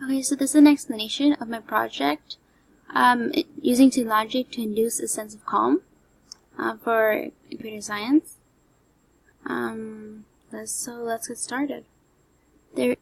Okay, so this is an explanation of my project using Logic to induce a sense of calm for computer science. Let's get started. There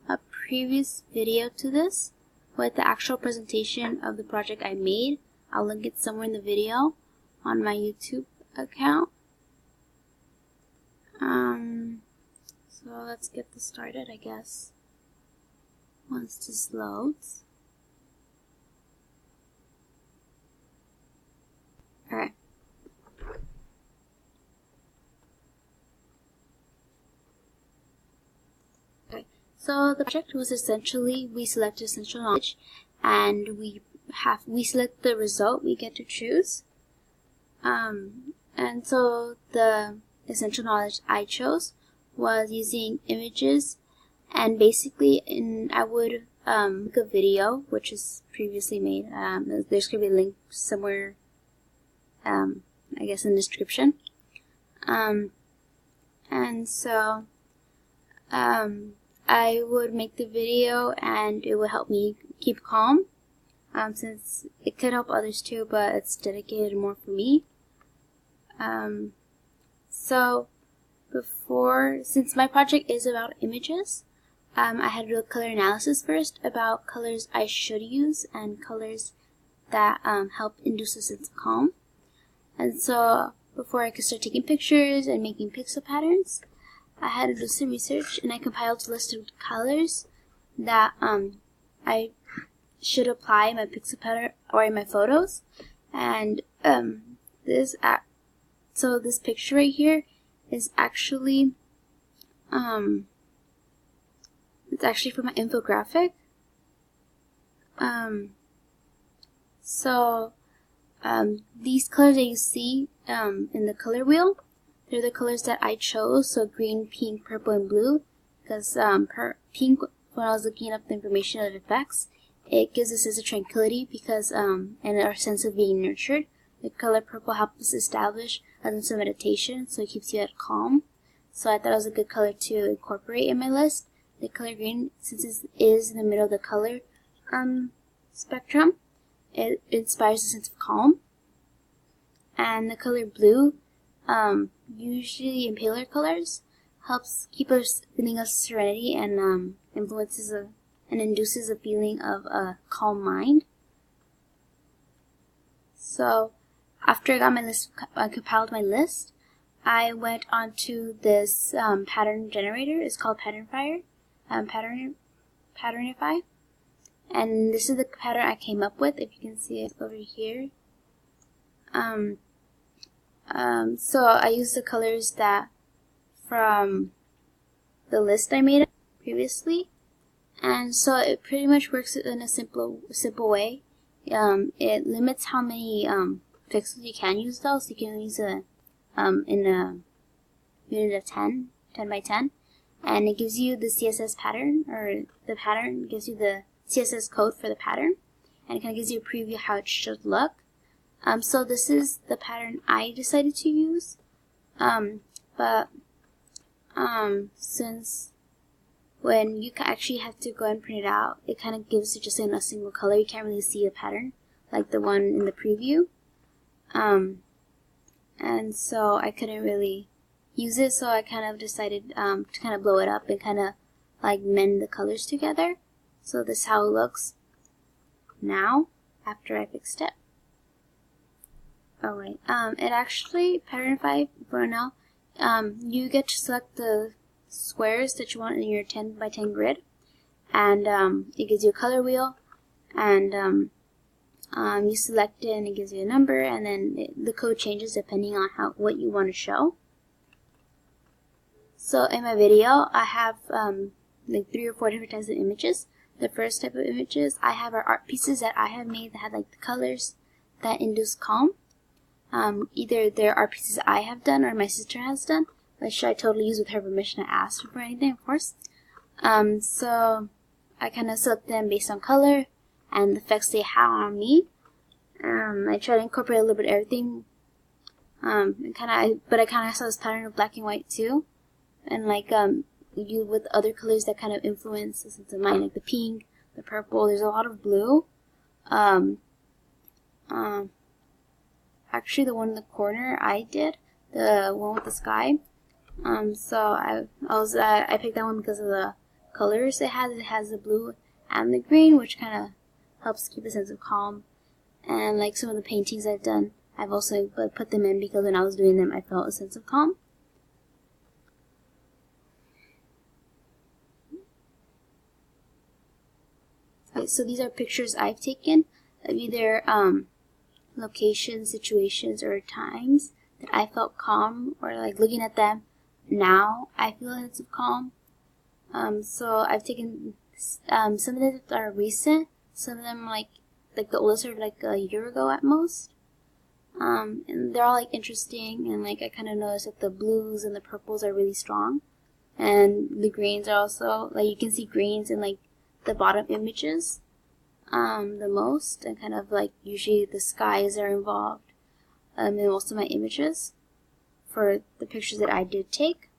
a previous video to this with the actual presentation of the project I made. I'll link it somewhere in the video on my YouTube account. So let's get this started, I guess, once this loads. Alright. Okay, so the project was essentially, we select essential knowledge and we select the result we get to choose. And so the essential knowledge I chose was using images, and basically I would make a video which is previously made. There's going to be a link somewhere, I guess in the description. And so I would make the video and it would help me keep calm, since it could help others too, but it's dedicated more for me. Since my project is about images, I had to do a color analysis first about colors I should use and colors that help induce a sense of calm. And so before I could start taking pictures and making pixel patterns, I had to do some research, and I compiled a list of colors that I should apply in my pixel pattern or in my photos. And this picture right here is actually it's actually from my infographic. These colors that you see in the color wheel, they're the colors that I chose. So green, pink, purple, and blue. Because pink, when I was looking up the information of effects, it gives a sense of tranquility because and our sense of being nurtured. The color purple helps us establish a sense of meditation, so it keeps you at calm. So I thought it was a good color to incorporate in my list. The color green, since it is in the middle of the color spectrum, it inspires a sense of calm. And the color blue, usually in paler colors, helps keep us feeling of serenity and influences and induces a feeling of a calm mind. So after I got my list, I compiled my list, I went onto this pattern generator. It's called Patternify. And this is the pattern I came up with. If you can see it over here. So I used the colors that from the list I made previously, and so it pretty much works in a simple way. It limits how many pixels you can use though, so you can use in a unit of 10 by 10, and it gives you the CSS pattern, or the pattern gives you the CSS code for the pattern, and it kind of gives you a preview of how it should look. So this is the pattern I decided to use, since when you actually have to go and print it out, it kind of gives you just in a single color. You can't really see a pattern like the one in the preview. And so I couldn't really use it, so I kind of decided to kind of blow it up and kind of like mend the colors together. So this is how it looks now after I fixed it. Alright, it actually, Patternify for now, you get to select the squares that you want in your 10 by 10 grid, and it gives you a color wheel, and you select it and it gives you a number, and then the code changes depending on what you want to show. So in my video, I have like 3 or 4 different types of images. The first type of images I have are art pieces that I have made that have like the colors that induce calm. Either they're art pieces I have done or my sister has done, which I totally use with her permission. I asked her for anything, of course. So I kind of select them based on color and the effects they have on me. I try to incorporate a little bit of everything. But I kind of saw this pattern of black and white too, and like you with other colors that kind of influence the sense of mind, like the pink, the purple. There's a lot of blue. Actually, the one in the corner I did, the one with the sky. So I picked that one because of the colors it has. It has the blue and the green, which kind of helps keep a sense of calm. And like some of the paintings I've done, I've also put them in because when I was doing them, I felt a sense of calm. Okay, so these are pictures I've taken of either locations, situations, or times that I felt calm, or like looking at them now, I feel a sense of calm. So I've taken some of them are recent, some of them like the oldest are like a year ago at most. And they're all like interesting, and like I kind of noticed that the blues and the purples are really strong, and the greens are also, like, you can see greens in like the bottom images the most, and kind of like usually the skies are involved in most of my images for the pictures that I did take.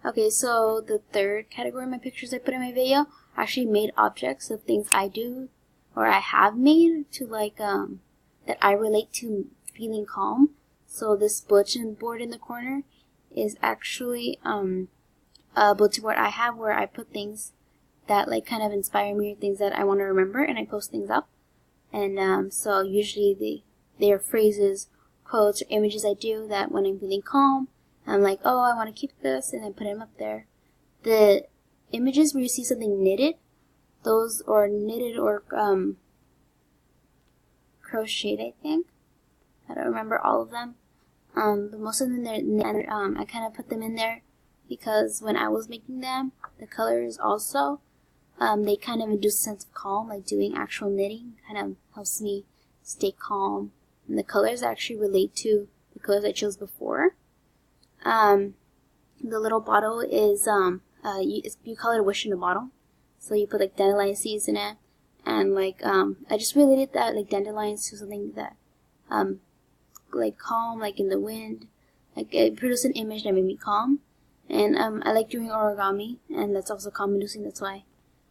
Okay, so the third category of my pictures I put in my video are actually made objects of things I do or I have made to like that I relate to feeling calm. So this bulletin board in the corner is actually a bulletin board I have where I put things that like kind of inspire me, or things that I want to remember, and I post things up. And so usually they are phrases, quotes, or images I do that when I'm feeling calm, I'm like, oh, I want to keep this, and I put them up there. The images where you see something knitted, those or knitted or crocheted, I think. I don't remember all of them. But most of them I kind of put them in there because when I was making them, the colors also, they kind of induce a sense of calm, like doing actual knitting kind of helps me stay calm. And the colors actually relate to the colors I chose before. The little bottle is, you call it a wish in a bottle. So you put like dandelion seeds in it, and like, I just related that like dandelions to something that, like calm, like in the wind. Like it produced an image that made me calm. And I like doing origami, and that's also calm inducing. That's why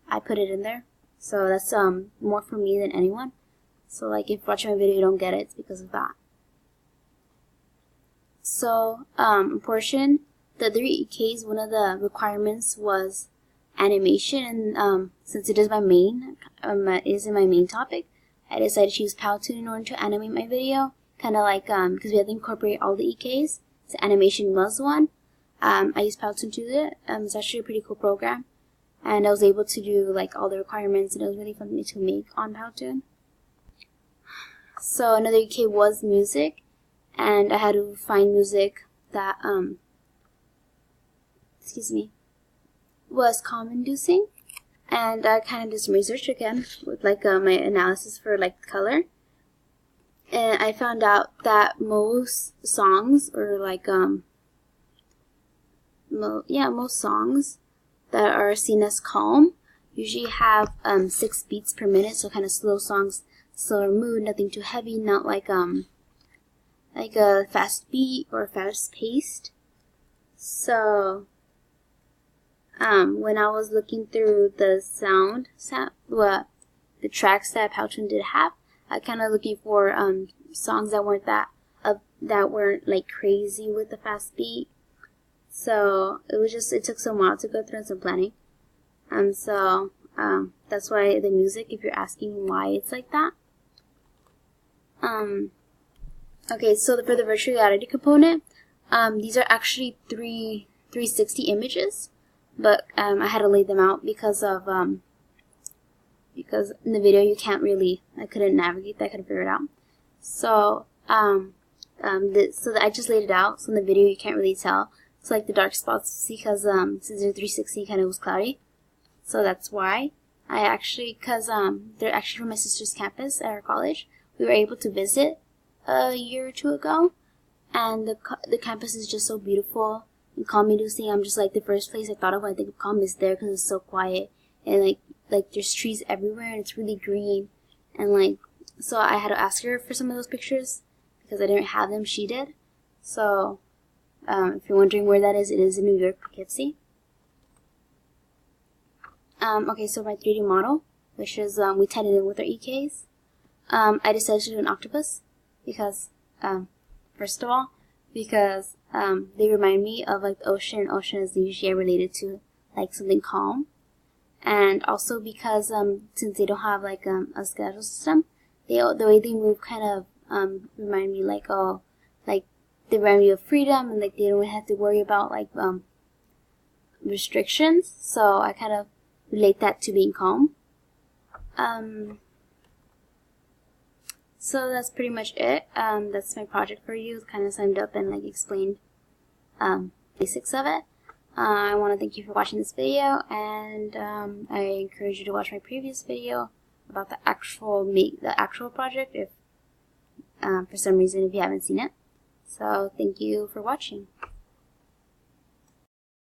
I put it in there. So that's more for me than anyone. So like if watching my video you don't get it, it's because of that. So portion, the 3 EKs, one of the requirements was animation, and since it is my main, is in my main topic, I decided to use Powtoon in order to animate my video. Kind of like because we had to incorporate all the EKs, so animation was one. I used Powtoon to do it. It's actually a pretty cool program, and I was able to do like all the requirements, and it was really fun to make on Powtoon. So another EK was music, and I had to find music that was calm inducing, and I kind of did some research again with like my analysis for like color, and I found out that most songs, or like most songs that are seen as calm usually have 6 beats per minute, so kind of slow songs, slower mood, nothing too heavy, not like a fast beat or fast paced. So when I was looking through the the tracks that Powtoon did have, I kind of looking for songs that weren't that weren't like crazy with the fast beat. So it took some while to go through and some planning. So that's why the music, if you're asking why it's like that. Okay, so for the virtual reality component, these are actually 360 images, but I had to lay them out because in the video I couldn't navigate that, I couldn't figure it out. So I just laid it out, so in the video you can't really tell. So like the dark spots, because since they're 360, kind of was cloudy. So that's why because they're actually from my sister's campus at our college. We were able to visit a year or 2 ago, and the campus is just so beautiful and calm inducing. I'm just like, the first place I thought of when I think of calm is there because it's so quiet, and like there's trees everywhere, and it's really green, and like, so I had to ask her for some of those pictures because I didn't have them. She did. So If you're wondering where that is, it is in New York, Poughkeepsie. Okay, so my 3D model, which is, we tied it in with our EKs. I decided to do an octopus because, first of all, because they remind me of like the ocean. Ocean is usually related to like something calm, and also because since they don't have like a schedule system, the way they move kind of remind me like they remind me of freedom, and like they don't have to worry about like restrictions. So I kind of relate that to being calm. So that's pretty much it. That's my project for you. Kind of summed up and like explained basics of it. I want to thank you for watching this video, and I encourage you to watch my previous video about the actual project if for some reason if you haven't seen it. So thank you for watching.